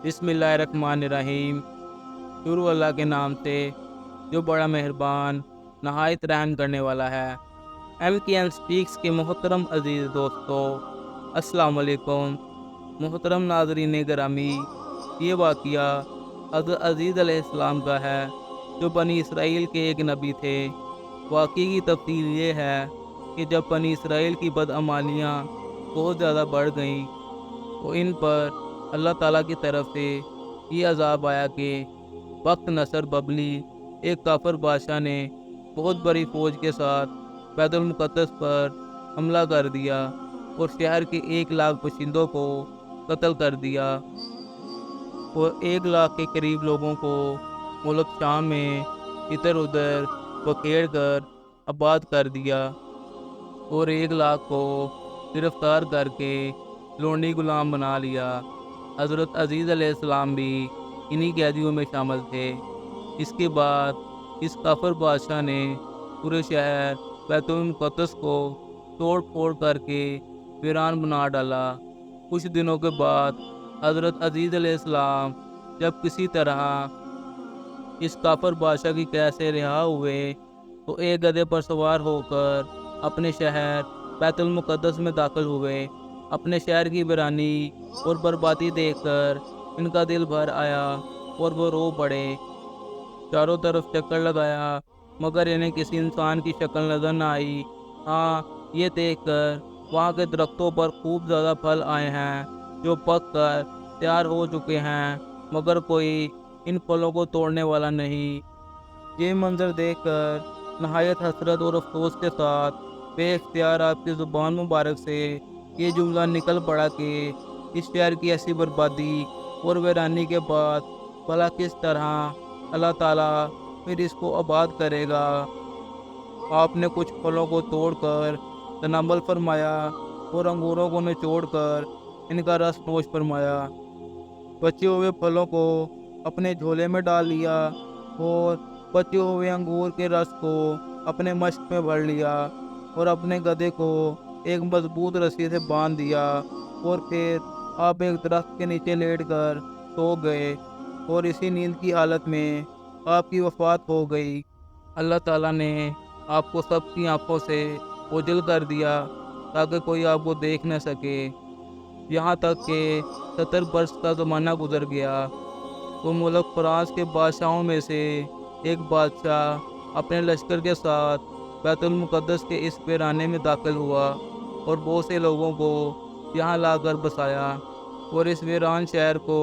बिस्मिल्लाहिर्रहमानिर्रहीम। शुरू अल्लाह के नाम से जो बड़ा मेहरबान नहायत रहम करने वाला है। MKN स्पीक्स के मोहतरम अज़ीज़ दोस्तों, अस्सलाम वालेकुम। मोहतरम नाज़रीन गिरामी, ये वाक़या हज़रत अज़ीज़ अलैहिस्सलाम का है, जो बनी इसराइल के एक नबी थे। वाक़ये की तफ़सील ये है कि जब बनी इसराइल की बदअमालियाँ बहुत ज़्यादा बढ़ गईं, तो इन पर अल्लाह ताला की तरफ से ये अज़ाब आया कि वक्त नसर बबली एक काफ़िर बादशाह ने बहुत बड़ी फ़ौज के साथ बैतुल मुक़द्दस पर हमला कर दिया और शहर के 1 लाख बशिंदों को कत्ल कर दिया और 1 लाख के करीब लोगों को मुल्क शाम में इधर उधर बखेड़ कर आबाद कर दिया और 1 लाख को गिरफ्तार करके लोंडी गुलाम बना लिया। हज़रत अज़ीज़ अलैहिस्सलाम भी इन्हीं कैदियों में शामिल थे। इसके बाद इस काफ़िर बादशाह ने पूरे शहर बैतुल मुक़द्दस को तोड़ फोड़ करके वीरान बना डाला। कुछ दिनों के बाद हज़रत अज़ीज़ अलैहिस्सलाम जब किसी तरह इस काफ़िर बादशाह की कैद से रिहा हुए, तो एक गधे पर सवार होकर अपने शहर बैतुल मुक़द्दस में दाखिल हुए। अपने शहर की वीरानी और बर्बादी देखकर इनका दिल भर आया और वो रो पड़े। चारों तरफ चक्कर लगाया, मगर इन्हें किसी इंसान की शक्ल नज़र न आई। हाँ, ये देखकर वहाँ के दरख्तों पर खूब ज़्यादा फल आए हैं, जो पक कर तैयार हो चुके हैं, मगर कोई इन फलों को तोड़ने वाला नहीं। ये मंज़र देखकर नहायत हसरत और अफ़सोस के साथ बेइख्तियार आपकी ज़ुबान मुबारक से ये जुमला निकल पड़ा कि इस शहर की ऐसी बर्बादी और वीरानी के बाद भला किस तरह अल्लाह ताला फिर इसको आबाद करेगा। आपने कुछ फलों को तोड़कर तनाम्बल फरमाया और अंगूरों को निचोड़कर इनका रस नोश फरमाया। बचे हुए फलों को अपने झोले में डाल लिया और बचे हुए अंगूर के रस को अपने मश्क में भर लिया और अपने गधे को एक मजबूत रस्सी से बांध दिया और फिर आप एक दरख्त के नीचे लेटकर सो गए और इसी नींद की हालत में आपकी वफ़ात हो गई। अल्लाह ताला ने आपको सबकी आंखों से ओझल कर दिया ताकि कोई आपको देख न सके। यहाँ तक कि 70 बरस का ज़माना गुजर गया तो मुल्क फ्रांस के बादशाहों में से एक बादशाह अपने लश्कर के साथ बैतुल मुक़द्दस के इस वीराने में दाखिल हुआ और बहुत से लोगों को यहाँ लाकर बसाया और इस वीरान शहर को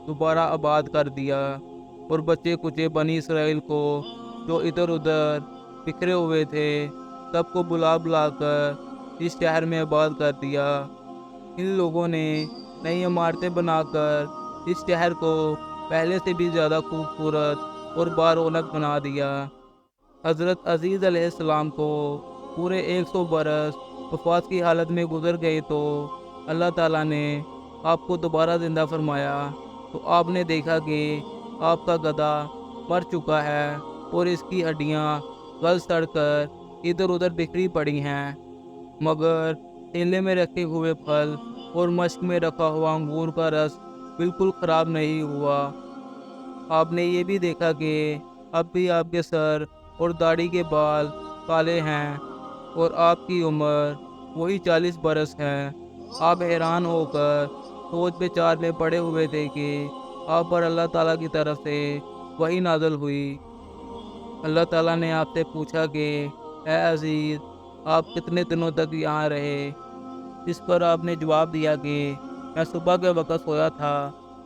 दोबारा आबाद कर दिया और बच्चे कुचे बनी इसराइल को जो इधर उधर बिखरे हुए थे, सबको बुला बुलाकर इस शहर में आबाद कर दिया। इन लोगों ने नई इमारतें बनाकर इस शहर को पहले से भी ज़्यादा खूबसूरत और बारौनक बना दिया। हज़रत अज़ीज़ अलैहिस्सलाम को पूरे 100 बरस वफ़ात की हालत में गुज़र गए तो अल्लाह ताला ने आपको दोबारा ज़िंदा फरमाया, तो आपने देखा कि आपका गधा मर चुका है और इसकी हड्डियाँ गल सड़ कर इधर उधर बिखरी पड़ी हैं, मगर ठेले में रखे हुए फल और मश्क में रखा हुआ अंगूर का रस बिल्कुल ख़राब नहीं हुआ। आपने ये भी देखा कि अब भी आपके सर और दाढ़ी के बाल काले हैं और आपकी उम्र वही 40 बरस है। आप हैरान होकर सोच विचार में पड़े हुए थे कि आप पर अल्लाह ताला की तरफ से वही नाज़िल हुई। अल्लाह ताला ने आपसे पूछा कि ए अज़ीज़, आप कितने दिनों तक यहाँ रहे? इस पर आपने जवाब दिया कि मैं सुबह के वक़्त सोया था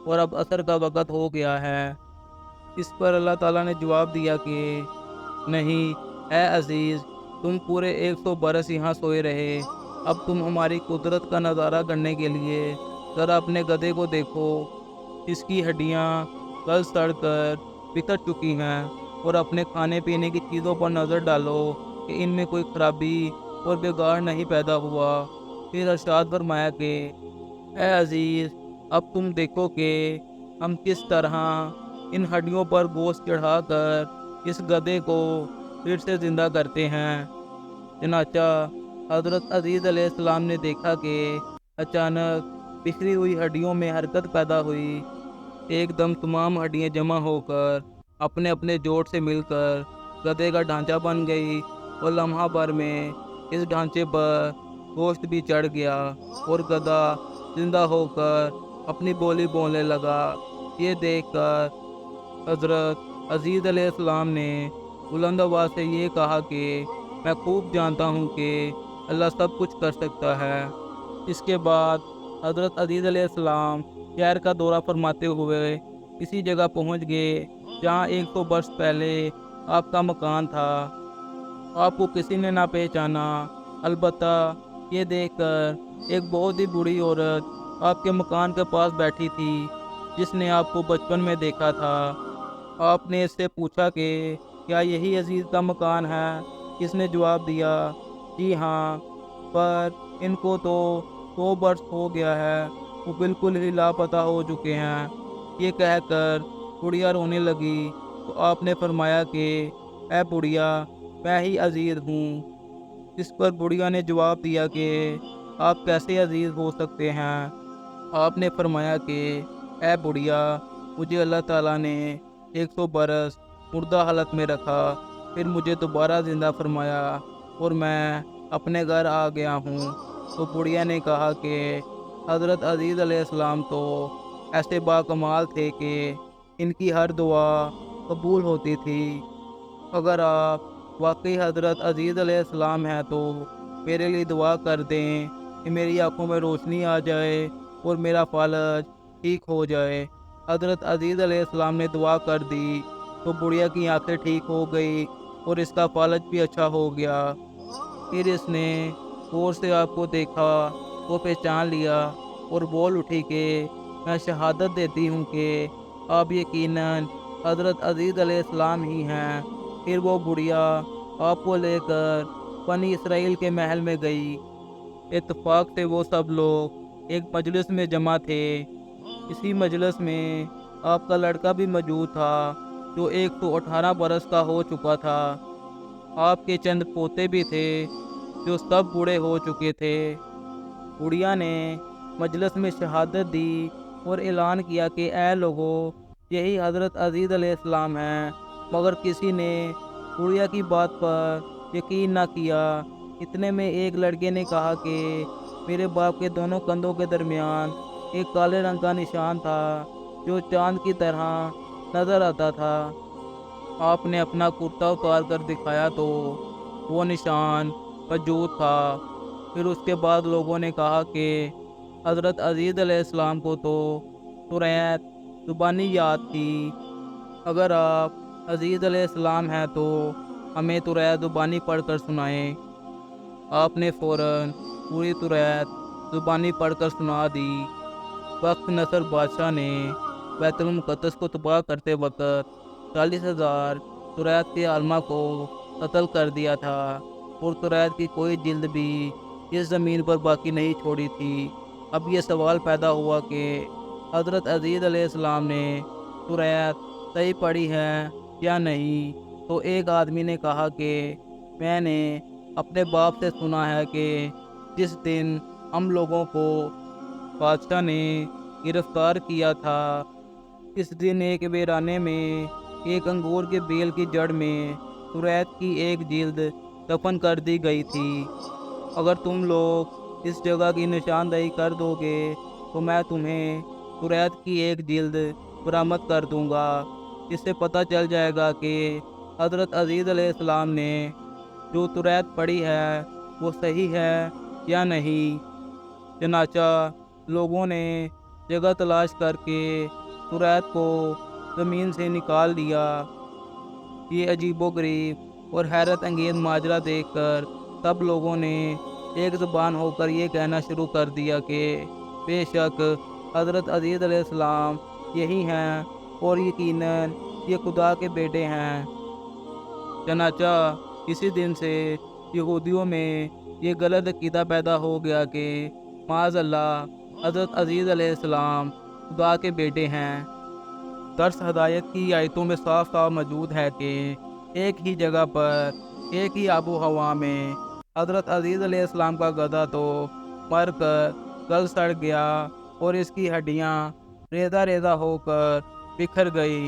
और अब असर का वक़्त हो गया है। इस पर अल्लाह ताला ने जवाब दिया कि नहीं, ए अज़ीज़, तुम पूरे 100 बरस यहाँ सोए रहे। अब तुम हमारी कुदरत का नज़ारा करने के लिए ज़रा अपने गधे को देखो। इसकी हड्डियाँ गल सड़ कर बिखर चुकी हैं और अपने खाने पीने की चीज़ों पर नज़र डालो कि इनमें कोई खराबी और बिगाड़ नहीं पैदा हुआ। फिर इरशाद फरमाया कि ए अज़ीज़, अब तुम देखो कि हम किस तरह इन हड्डियों पर गोश्त चढ़ाकर इस गधे को फिर से ज़िंदा करते हैं। चनाचा हज़रत अज़ीज़ अलैहिस्सलाम ने देखा कि अचानक बिखरी हुई हड्डियों में हरकत पैदा हुई ایک دم تمام ہڈیاں جمع ہو کر اپنے اپنے جوڑ سے مل کر گدھے کا ڈھانچہ بن گئی اور لمحہ بھر میں اس ڈھانچے پر گوشت بھی چڑھ گیا اور گدھا زندہ ہو کر اپنی بولی بولنے لگا۔ یہ دیکھ کر حضرت عزیز علیہ السلام نے بلند آواز سے یہ کہا کہ میں خوب جانتا ہوں کہ اللہ سب کچھ کر سکتا ہے۔ اس کے بعد حضرت عزیز علیہ السلام شہر کا دورہ فرماتے ہوئے کسی جگہ پہنچ گئے جہاں 100 برس پہلے آپ کا مکان تھا۔ آپ کو کسی نے نہ پہچانا، البتہ یہ دیکھ کر ایک بہت ہی بوڑھی عورت آپ کے مکان کے پاس بیٹھی تھی جس نے آپ کو بچپن میں دیکھا تھا۔ آپ نے اس سے پوچھا کہ کیا یہی عزیز کا مکان ہے؟ اس نے جواب دیا، جی ہاں، پر ان کو تو 100 برس ہو گیا ہے، وہ بالکل ہی لاپتہ ہو چکے ہیں۔ یہ کہہ کر بڑھیا رونے لگی تو آپ نے فرمایا کہ اے بڑھیا، میں ہی عزیز ہوں۔ اس پر بڑھیا نے جواب دیا کہ آپ کیسے عزیز ہو سکتے ہیں؟ آپ نے فرمایا کہ اے بڑھیا، مجھے اللہ تعالیٰ نے 100 برس مردہ حالت میں رکھا، پھر مجھے دوبارہ زندہ فرمایا اور میں اپنے گھر آ گیا ہوں۔ تو بڑھیا نے کہا کہ حضرت عزیز علیہ السلام تو ایسے باکمال تھے کہ ان کی ہر دعا قبول ہوتی تھی۔ اگر آپ واقعی حضرت عزیز علیہ السلام ہیں تو میرے لیے دعا کر دیں کہ میری آنکھوں میں روشنی آ جائے اور میرا فالج ٹھیک ہو جائے۔ حضرت عزیز علیہ السلام نے دعا کر دی تو بڑھیا کی آنکھیں ٹھیک ہو گئی اور اس کا فالج بھی اچھا ہو گیا۔ پھر اس نے غور سے آپ کو دیکھا، وہ پہچان لیا اور بول اٹھی کہ میں شہادت دیتی ہوں کہ آپ یقیناً حضرت عزیز علیہ السلام ہی ہیں۔ پھر وہ بڑھیا آپ کو لے کر بنی اسرائیل کے محل میں گئی۔ اتفاق سے وہ سب لوگ ایک مجلس میں جمع تھے۔ اسی مجلس میں آپ کا لڑکا بھی موجود تھا جو 118 برس کا ہو چکا تھا۔ آپ کے چند پوتے بھی تھے جو سب بوڑھے ہو چکے تھے۔ بڑھیا نے مجلس میں شہادت دی اور اعلان کیا کہ اے لوگو، یہی حضرت عزیز علیہ السلام ہیں، مگر کسی نے بڑھیا کی بات پر یقین نہ کیا۔ اتنے میں ایک لڑکے نے کہا کہ میرے باپ کے دونوں کندھوں کے درمیان ایک کالے رنگ کا نشان تھا جو چاند کی طرح نظر آتا تھا۔ آپ نے اپنا کرتا اتار کر دکھایا تو وہ نشان موجود تھا۔ پھر اس کے بعد لوگوں نے کہا کہ حضرت عزیز علیہ السلام کو تو سورۃ زبانی یاد تھی۔ اگر آپ عزیز علیہ السلام ہیں تو ہمیں سورۃ زبانی پڑھ کر سنائیں۔ آپ نے فوراً پوری سورۃ زبانی پڑھ کر سنا دی۔ بخت نصر بادشاہ نے بیت المقدس کو تباہ کرتے وقت 40,000 سورۃ کے عالمہ کو قتل کر دیا تھا اور سورۃ کی کوئی جلد بھی اس زمین پر باقی نہیں چھوڑی تھی۔ اب یہ سوال پیدا ہوا کہ حضرت عزیز علیہ السلام نے سورۃ صحیح پڑھی ہے یا نہیں؟ تو ایک آدمی نے کہا کہ میں نے اپنے باپ سے سنا ہے کہ جس دن ہم لوگوں کو بادشاہ نے گرفتار کیا تھا، اس دن ایک ویرانے میں ایک انگور کے بیل کی جڑ میں سورۃ کی ایک جلد دفن کر دی گئی تھی۔ اگر تم لوگ اس جگہ کی نشاندہی کر دو گے تو میں تمہیں سورۃ کی ایک جلد برآمد کر دوں گا، جس سے پتہ چل جائے گا کہ حضرت عزیز علیہ السلام نے جو سورۃ پڑھی ہے وہ صحیح ہے یا نہیں۔ چنانچہ لوگوں نے جگہ تلاش کر کے سورۃ کو زمین سے نکال دیا۔ یہ عجیب و غریب اور حیرت انگیز ماجرا دیکھ کر سب لوگوں نے ایک زبان ہو کر یہ کہنا شروع کر دیا کہ بے شک حضرت عزیز علیہ السلام یہی ہیں اور یقیناً یہ خدا کے بیٹے ہیں۔ چنانچہ اسی دن سے یہودیوں میں یہ غلط عقیدہ پیدا ہو گیا کہ معاذ اللہ، حضرت عزیز علیہ السلام خدا کے بیٹے ہیں۔ درس ہدایت کی آیتوں میں صاف صاف موجود ہے کہ ایک ہی جگہ پر ایک ہی آب و ہوا میں حضرت عزیز علیہ السلام کا گدھا تو مر کر گل سڑ گیا اور اس کی ہڈیاں रेज़ा रेज़ा होकर बिखर गई,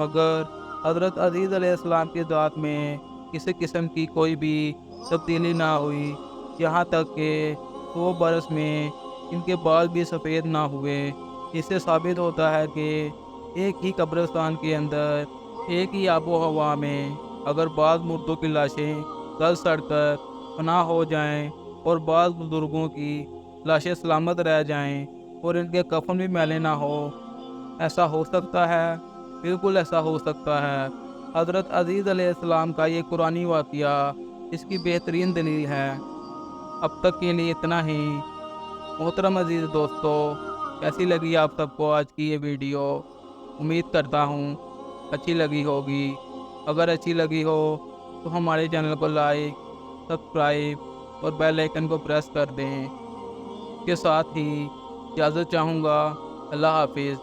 मगर हज़रत अज़ीज़ अलैहिस्सलाम की ज़ात में किसी किस्म की कोई भी तब्दीली ना हुई। यहाँ तक कि 100 बरस में इनके बाल भी सफ़ेद ना हुए। इससे साबित होता है कि एक ही कब्रिस्तान के अंदर, एक ही आबो हवा में अगर बाज़ मुर्दों की लाशें गल सड़ कर फना हो जाएँ और बाज़ बुज़ुर्गों की लाशें सलामत रह जाएँ और इनके कफ़न भी मैले ना हो, ऐसा हो सकता है? बिल्कुल ऐसा हो सकता है। हज़रत अज़ीज़ अलैहिस्सलाम का ये कुरानी वाक़या इसकी बेहतरीन दलील है। अब तक के लिए इतना ही। मोहतरम अज़ीज़ दोस्तों, कैसी लगी आप सबको आज की ये वीडियो? उम्मीद करता हूँ अच्छी लगी होगी। अगर अच्छी लगी हो तो हमारे चैनल को लाइक, सब्सक्राइब और बेल आइकन को प्रेस कर दें। के साथ ही इजाज़त चाहूँगा। अल्लाह हाफ़िज़।